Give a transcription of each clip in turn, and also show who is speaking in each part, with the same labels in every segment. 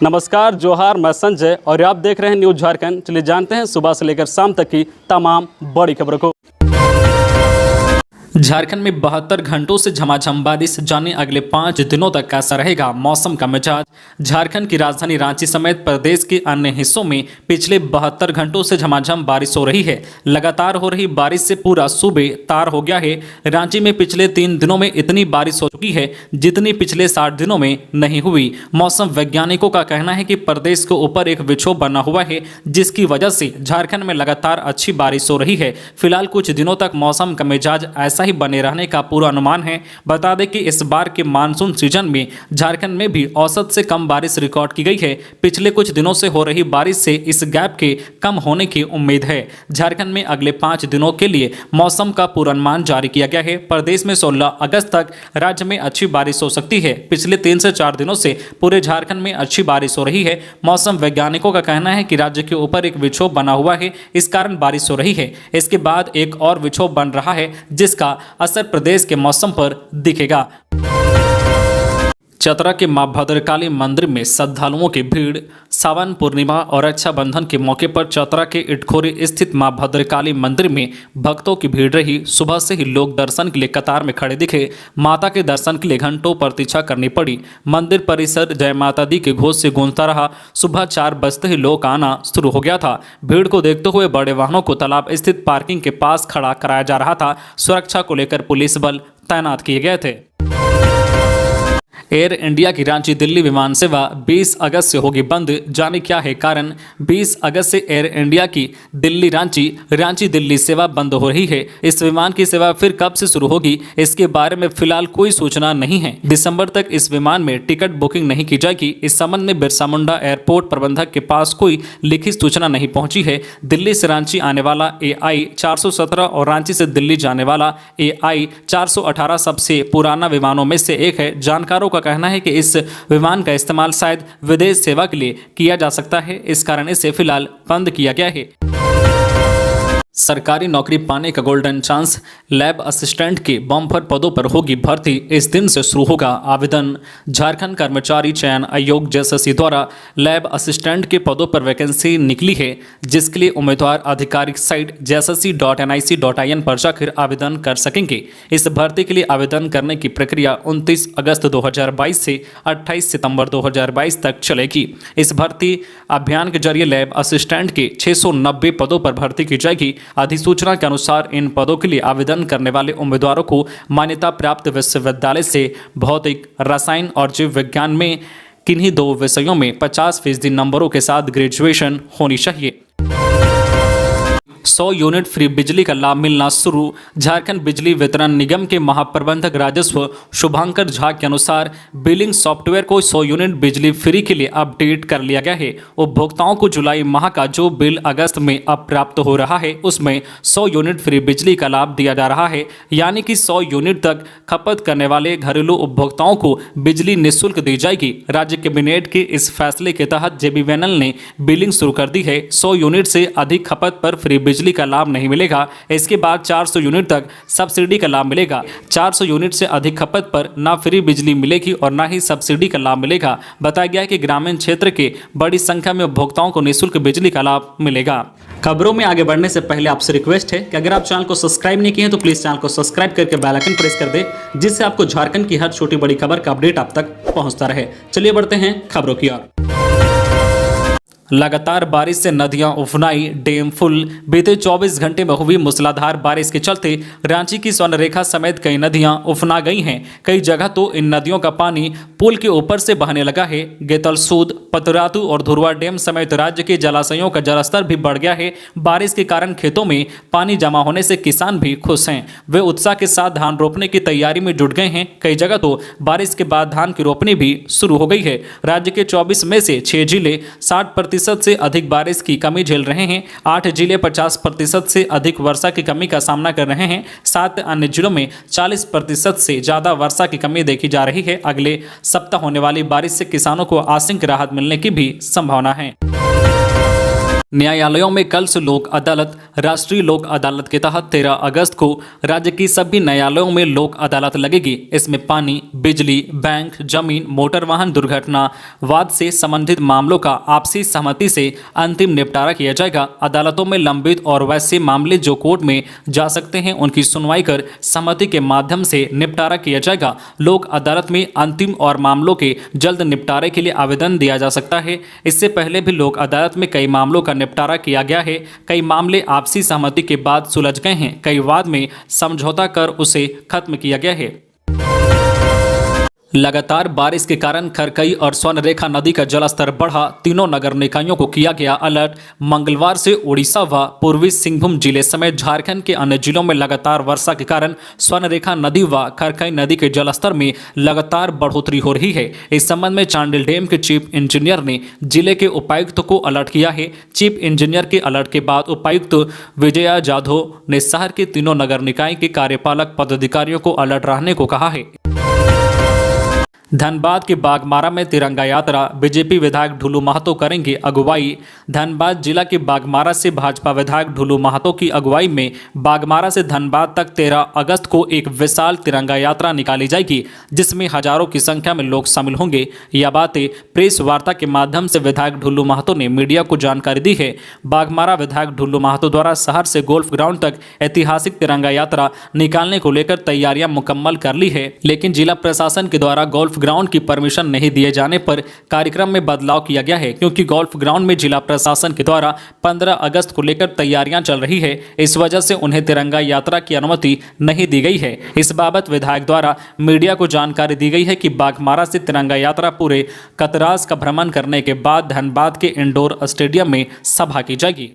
Speaker 1: नमस्कार, जोहार, मैं संजय और आप देख रहे हैं न्यूज झारखंड। चलिए जानते हैं सुबह से लेकर शाम तक की तमाम बड़ी खबरों को। झारखंड में 72 घंटों से झमाझम बारिश, जाने अगले 5 दिनों तक कैसा रहेगा मौसम का मिजाज। झारखंड की राजधानी रांची समेत प्रदेश के अन्य हिस्सों में पिछले 72 घंटों से झमाझम बारिश हो रही है। लगातार हो रही बारिश से पूरा सूबे तार हो गया है। रांची में पिछले 3 दिनों में इतनी बारिश हो चुकी है जितनी पिछले 60 दिनों में नहीं हुई। मौसम वैज्ञानिकों का कहना है कि प्रदेश के ऊपर एक विक्षोभ बना हुआ है, जिसकी वजह से झारखंड में लगातार अच्छी बारिश हो रही है। फिलहाल कुछ दिनों तक मौसम का मिजाज ऐसा ही बने रहने का पूरा अनुमान है। बता दें कि इस बार के मानसून सीजन में झारखंड में भी औसत से कम बारिश रिकॉर्ड की गई है। पिछले कुछ दिनों से हो रही बारिश से इस गैप के कम होने की उम्मीद है। झारखंड में अगले 5 दिनों के लिए मौसम का पूर्वानुमान जारी किया गया है। प्रदेश में 16 अगस्त तक राज्य में अच्छी बारिश हो सकती है। पिछले 3 से 4 दिनों से पूरे झारखंड में अच्छी बारिश हो रही है। मौसम वैज्ञानिकों का कहना है कि राज्य के ऊपर एक विक्षोभ बना हुआ है, इस कारण बारिश हो रही है। इसके बाद एक और विक्षोभ बन रहा है, जिसका असर प्रदेश के मौसम पर दिखेगा। चतरा के मां भद्रकाली मंदिर में श्रद्धालुओं की भीड़। सावन पूर्णिमा और रक्षाबंधन के मौके पर चतरा के इटखोरी स्थित मां भद्रकाली मंदिर में भक्तों की भीड़ रही। सुबह से ही लोग दर्शन के लिए कतार में खड़े दिखे। माता के दर्शन के लिए घंटों प्रतीक्षा करनी पड़ी। मंदिर परिसर जय माता दी के घोष से गूंजता रहा। सुबह 4 बजते ही लोग आना शुरू हो गया था। भीड़ को देखते हुए बड़े वाहनों को तालाब स्थित पार्किंग के पास खड़ा कराया जा रहा था। सुरक्षा को लेकर पुलिस बल तैनात किए गए थे। एयर इंडिया की रांची दिल्ली विमान सेवा 20 अगस्त से होगी बंद। जाने क्या है कारण। 20 अगस्त से एयर इंडिया की दिल्ली रांची दिल्ली सेवा बंद हो रही है। इस विमान की सेवा फिर कब से शुरू होगी, इसके बारे में फिलहाल कोई सूचना नहीं है। दिसंबर तक इस विमान में टिकट बुकिंग नहीं की जाएगी। इस संबंध में बिरसा मुंडा एयरपोर्ट प्रबंधक के पास कोई लिखित सूचना नहीं पहुंची है। दिल्ली से रांची आने वाला AI 417 और रांची से दिल्ली जाने वाला AI 418 सबसे पुराना विमानों में से एक है। जानकारों का कहना है कि इस विमान का इस्तेमाल शायद विदेश सेवा के लिए किया जा सकता है, इस कारण इसे फिलहाल बंद किया गया है। सरकारी नौकरी पाने का गोल्डन चांस। लैब असिस्टेंट के बम्पर पदों पर होगी भर्ती। इस दिन से शुरू होगा आवेदन। झारखंड कर्मचारी चयन आयोग JSSC द्वारा लैब असिस्टेंट के पदों पर वैकेंसी निकली है, जिसके लिए उम्मीदवार आधिकारिक साइट jssc.nic.in पर जाकर आवेदन कर सकेंगे। इस भर्ती के लिए आवेदन करने की प्रक्रिया 29 अगस्त 2022 से 28 सितंबर 2022 तक चलेगी। इस भर्ती अभियान के जरिए लैब असिस्टेंट के 690 पदों पर भर्ती की जाएगी। अधिसूचना के अनुसार इन पदों के लिए आवेदन करने वाले उम्मीदवारों को मान्यता प्राप्त विश्वविद्यालय से भौतिक, रसायन और जीव विज्ञान में किन्हीं 2 विषयों में 50% नंबरों के साथ ग्रेजुएशन होनी चाहिए। 100 यूनिट फ्री बिजली का लाभ मिलना शुरू। झारखंड बिजली वितरण निगम के महाप्रबंधक राजस्व शुभांकर झा के अनुसार बिलिंग सॉफ्टवेयर को 100 यूनिट बिजली फ्री के लिए अपडेट कर लिया गया है। उपभोक्ताओं को जुलाई माह का जो बिल अगस्त में अब प्राप्त हो रहा है, उसमें 100 यूनिट फ्री बिजली का लाभ दिया जा रहा है। यानी कि 100 यूनिट तक खपत करने वाले घरेलू उपभोक्ताओं को बिजली निःशुल्क दी जाएगी। राज्य कैबिनेट के इस फैसले के तहत JBVNL ने बिलिंग शुरू कर दी है। 100 यूनिट से अधिक खपत पर फ्री बिजली का लाभ नहीं मिलेगा। इसके बाद 400 यूनिट तक सब्सिडी का लाभ मिलेगा। 400 यूनिट से अधिक खपत पर ना फ्री बिजली मिलेगी और ना ही सब्सिडी का लाभ मिलेगा। बताया गया है कि ग्रामीण क्षेत्र के बड़ी संख्या में उपभोक्ताओं को निःशुल्क बिजली का लाभ मिलेगा। खबरों में आगे बढ़ने से पहले आपसे रिक्वेस्ट है कि अगर आप चैनल को सब्सक्राइब नहीं किए हैं तो प्लीज चैनल को सब्सक्राइब करके बेल आइकन प्रेस कर दे, जिससे आपको झारखंड की हर छोटी बड़ी खबर का अपडेट आप तक पहुंचता रहे। चलिए बढ़ते हैं खबरों की ओर। लगातार बारिश से नदियां उफनाई, डैम फुल। बीते 24 घंटे में हुई मूसलाधार बारिश के चलते रांची की स्वर्णरेखा समेत कई नदियां उफना गई हैं। कई जगह तो इन नदियों का पानी पुल के ऊपर से बहने लगा है। गेतलसूद, पतरातू और धुरवा डैम समेत राज्य के जलाशयों का जलस्तर भी बढ़ गया है। बारिश के कारण खेतों में पानी जमा होने से किसान भी खुश हैं। वे उत्साह के साथ धान रोपने की तैयारी में जुट गए हैं। कई जगह तो बारिश के बाद धान की रोपनी भी शुरू हो गई है। राज्य के 24 में से 6 जिले 60% से अधिक बारिश की कमी झेल रहे हैं। 8 जिले 50% से अधिक वर्षा की कमी का सामना कर रहे हैं। 7 अन्य जिलों में 40% से ज्यादा वर्षा की कमी देखी जा रही है। अगले सप्ताह होने वाली बारिश से किसानों को आंशिक राहत मिलने की भी संभावना है। न्यायालयों में कल से लोक अदालत। राष्ट्रीय लोक अदालत के तहत 13 अगस्त को राज्य की सभी न्यायालयों में लोक अदालत लगेगी। इसमें पानी, बिजली, बैंक, जमीन, मोटर वाहन दुर्घटना वाद से संबंधित मामलों का आपसी सहमति से अंतिम निपटारा किया जाएगा। अदालतों में लंबित और वैसे मामले जो कोर्ट में जा सकते हैं उनकी सुनवाई कर सहमति के माध्यम से निपटारा किया जाएगा। लोक अदालत में अंतिम और मामलों के जल्द निपटारे के लिए आवेदन दिया जा सकता है। इससे पहले भी लोक अदालत में कई मामलों का निपटारा किया गया है। कई मामले आपसी सहमति के बाद सुलझ गए हैं। कई वाद में समझौता कर उसे खत्म किया गया है। लगातार बारिश के कारण खरकई और स्वर्णरेखा नदी का जलस्तर बढ़ा। तीनों नगर निकायों को किया गया अलर्ट। मंगलवार से उड़ीसा व पूर्वी सिंहभूम जिले समेत झारखंड के अन्य जिलों में लगातार वर्षा के कारण स्वर्णरेखा नदी व खरकई नदी के जलस्तर में लगातार बढ़ोतरी हो रही है। इस संबंध में चांडिल डैम के चीफ इंजीनियर ने जिले के उपायुक्त को अलर्ट किया है। चीफ इंजीनियर के अलर्ट के बाद उपायुक्त विजया जाधव ने शहर के तीनों नगर निकाय के कार्यपालक पदाधिकारियों को अलर्ट रहने को कहा है। धनबाद के बागमारा में तिरंगा यात्रा। बीजेपी विधायक ढुलू महतो करेंगे अगुवाई। धनबाद जिला के बागमारा से भाजपा विधायक ढुलू महतो की अगुवाई में बागमारा से धनबाद तक 13 अगस्त को एक विशाल तिरंगा यात्रा निकाली जाएगी, जिसमें हजारों की संख्या में लोग शामिल होंगे। यह बातें प्रेस वार्ता के माध्यम से विधायक ढुलू महतो ने मीडिया को जानकारी दी है। बागमारा विधायक ढुलू महतो द्वारा शहर से गोल्फ ग्राउंड तक ऐतिहासिक तिरंगा यात्रा निकालने को लेकर तैयारियां मुकम्मल कर ली है, लेकिन जिला प्रशासन के द्वारा गोल्फ ग्राउंड की परमिशन नहीं दिए जाने पर कार्यक्रम में बदलाव किया गया है, क्योंकि गोल्फ ग्राउंड में जिला प्रशासन के द्वारा 15 अगस्त को लेकर तैयारियां चल रही है। इस वजह से उन्हें तिरंगा यात्रा की अनुमति नहीं दी गई है। इस बाबत विधायक द्वारा मीडिया को जानकारी दी गई है कि बागमारा से तिरंगा यात्रा पूरे कतरास का भ्रमण करने के बाद धनबाद के इंडोर स्टेडियम में सभा की जाएगी।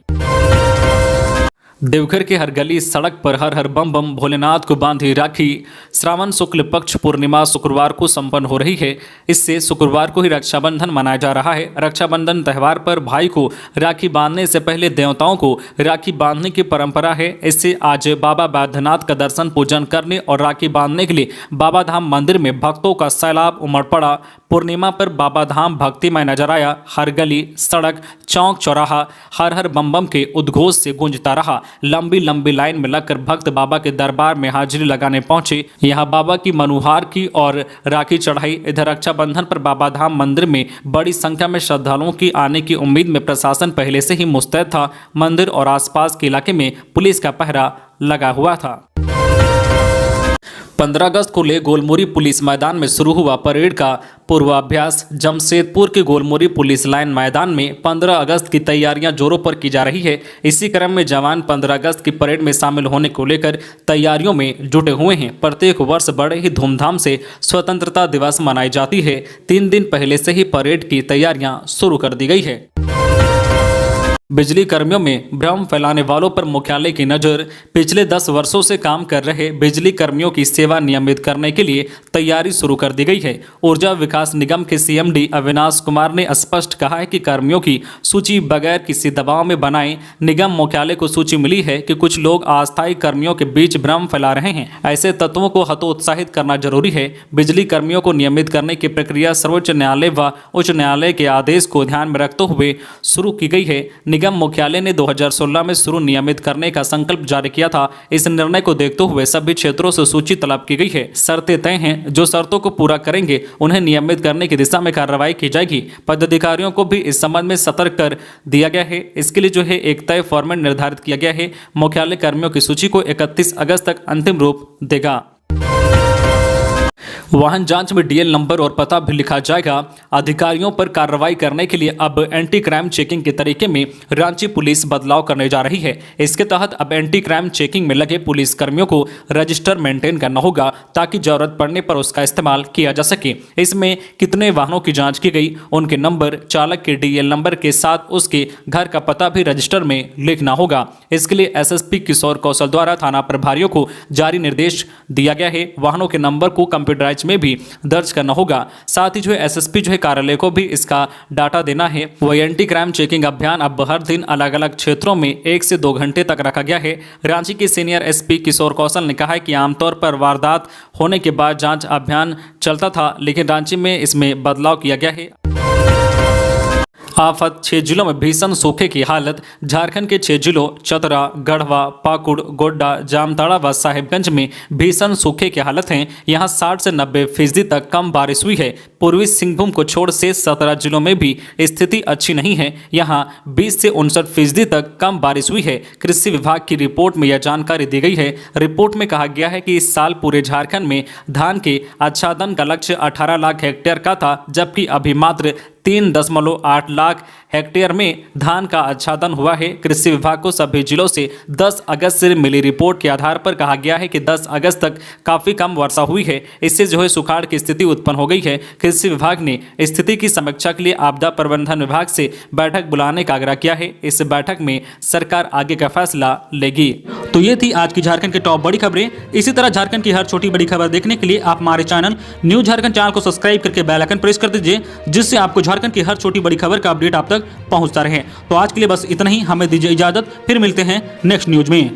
Speaker 1: देवघर के हर गली सड़क पर हर हर बम बम भोलेनाथ को बांधी राखी। श्रावण शुक्ल पक्ष पूर्णिमा शुक्रवार को संपन्न हो रही है। इससे शुक्रवार को ही रक्षाबंधन मनाया जा रहा है। रक्षाबंधन त्यौहार पर भाई को राखी बांधने से पहले देवताओं को राखी बांधने की परंपरा है। इससे आज बाबा बैद्यनाथ का दर्शन पूजन करने और राखी बांधने के लिए बाबा धाम मंदिर में भक्तों का सैलाब उमड़ पड़ा। पूर्णिमा पर बाबा धाम भक्तिमय नजर आया। हर गली, सड़क, चौक चौराहा हर हर बम बम के उद्घोष से गूंजता रहा। लंबी लंबी लाइन में लगकर भक्त बाबा के दरबार में हाजिरी लगाने पहुंचे। यहां बाबा की मनुहार की और राखी चढ़ाई। इधर रक्षाबंधन पर बाबा धाम मंदिर में बड़ी संख्या में श्रद्धालुओं की आने की उम्मीद में प्रशासन पहले से ही मुस्तैद था। मंदिर और आसपास के इलाके में पुलिस का पहरा लगा हुआ था। 15 अगस्त को ले गोलमुरी पुलिस मैदान में शुरू हुआ परेड का पूर्वाभ्यास। जमशेदपुर के गोलमुरी पुलिस लाइन मैदान में 15 अगस्त की तैयारियां जोरों पर की जा रही है। इसी क्रम में जवान 15 अगस्त की परेड में शामिल होने को लेकर तैयारियों में जुटे हुए हैं। प्रत्येक वर्ष बड़े ही धूमधाम से स्वतंत्रता दिवस मनाई जाती है। 3 दिन पहले से ही परेड की तैयारियां शुरू कर दी गई है। बिजली कर्मियों में भ्रम फैलाने वालों पर मुख्यालय की नज़र। पिछले 10 वर्षों से काम कर रहे बिजली कर्मियों की सेवा नियमित करने के लिए तैयारी शुरू कर दी गई है। ऊर्जा विकास निगम के सीएमडी अविनाश कुमार ने स्पष्ट कहा है कि कर्मियों की सूची बगैर किसी दबाव में बनाए। निगम मुख्यालय को सूची मिली है कि कुछ लोग अस्थायी कर्मियों के बीच भ्रम फैला रहे हैं। ऐसे तत्वों को हतोत्साहित करना जरूरी है। बिजली कर्मियों को नियमित करने की प्रक्रिया सर्वोच्च न्यायालय व उच्च न्यायालय के आदेश को ध्यान में रखते हुए शुरू की गई है। निगम मुख्यालय ने 2016 में शुरू नियमित करने का संकल्प जारी किया था। इस निर्णय को देखते हुए सभी क्षेत्रों से सूची तलब की गई है। शर्तें तय हैं। जो शर्तों को पूरा करेंगे उन्हें नियमित करने की दिशा में कार्रवाई की जाएगी। पदाधिकारियों को भी इस संबंध में सतर्क कर दिया गया है। इसके लिए एक तय फॉर्मेट निर्धारित किया गया है। मुख्यालय कर्मियों की सूची को 31 अगस्त तक अंतिम रूप देगा। वाहन जांच में डीएल नंबर और पता भी लिखा जाएगा। अधिकारियों पर कार्रवाई करने के लिए अब एंटी क्राइम चेकिंग के तरीके में रांची पुलिस बदलाव करने जा रही है। इसके तहत अब एंटी क्राइम चेकिंग में लगे पुलिस कर्मियों को रजिस्टर मेंटेन करना होगा, ताकि जरूरत पड़ने पर उसका इस्तेमाल किया जा सके। इसमें कितने वाहनों की जांच की गई, उनके नंबर, चालक के डीएल नंबर के साथ उसके घर का पता भी रजिस्टर में लिखना होगा। इसके लिए एसएसपी किशोर कौशल द्वारा थाना प्रभारियों को जारी निर्देश दिया गया है। वाहनों के नंबर को कंप्यूटराइज में भी दर्ज करना होगा। साथ ही एसएसपी कार्यालय को भी इसका डाटा देना है। वही एंटी क्राइम चेकिंग अभियान अब हर दिन अलग अलग क्षेत्रों में 1 से 2 घंटे तक रखा गया है। रांची के सीनियर एसपी किशोर कौशल ने कहा है कि आमतौर पर वारदात होने के बाद जांच अभियान चलता था, लेकिन रांची में इसमें बदलाव किया गया है। आफत 6 जिलों में भीषण सूखे की हालत। झारखंड के 6 जिलों चतरा, गढ़वा, पाकुड़, गोड्डा, जामताड़ा व साहिबगंज में भीषण सूखे की हालत है। यहां 60 से 90% तक कम बारिश हुई है। पूर्वी सिंहभूम को छोड़ से 17 जिलों में भी स्थिति अच्छी नहीं है। यहां 20 से 59% तक कम बारिश हुई है। कृषि विभाग की रिपोर्ट में यह जानकारी दी गई है। रिपोर्ट में कहा गया है कि इस साल पूरे झारखंड में धान के आच्छादन का लक्ष्य 18 लाख हेक्टेयर का था, जबकि अभी मात्र 3.8 लाख हेक्टेयर में धान का आच्छादन हुआ है। कृषि विभाग को सभी जिलों से 10 अगस्त से मिली रिपोर्ट के आधार पर कहा गया है कि 10 अगस्त तक काफ़ी कम वर्षा हुई है। इससे सुखाड़ की स्थिति उत्पन्न हो गई है। कृषि विभाग ने स्थिति की समीक्षा के लिए आपदा प्रबंधन विभाग से बैठक बुलाने का आग्रह किया है। इस बैठक में सरकार आगे का फैसला लेगी। तो ये थी आज की झारखंड की टॉप बड़ी खबरें। इसी तरह झारखंड की हर छोटी बड़ी खबर देखने के लिए आप हमारे चैनल न्यूज़ झारखंड चैनल को सब्सक्राइब करके बेल आइकन प्रेस कर दीजिए, जिससे आपको झारखंड की हर छोटी बड़ी खबर का अपडेट आप तक पहुंचता रहे। तो आज के लिए बस इतना ही। हमें दीजिए इजाजत, फिर मिलते हैं नेक्स्ट न्यूज में।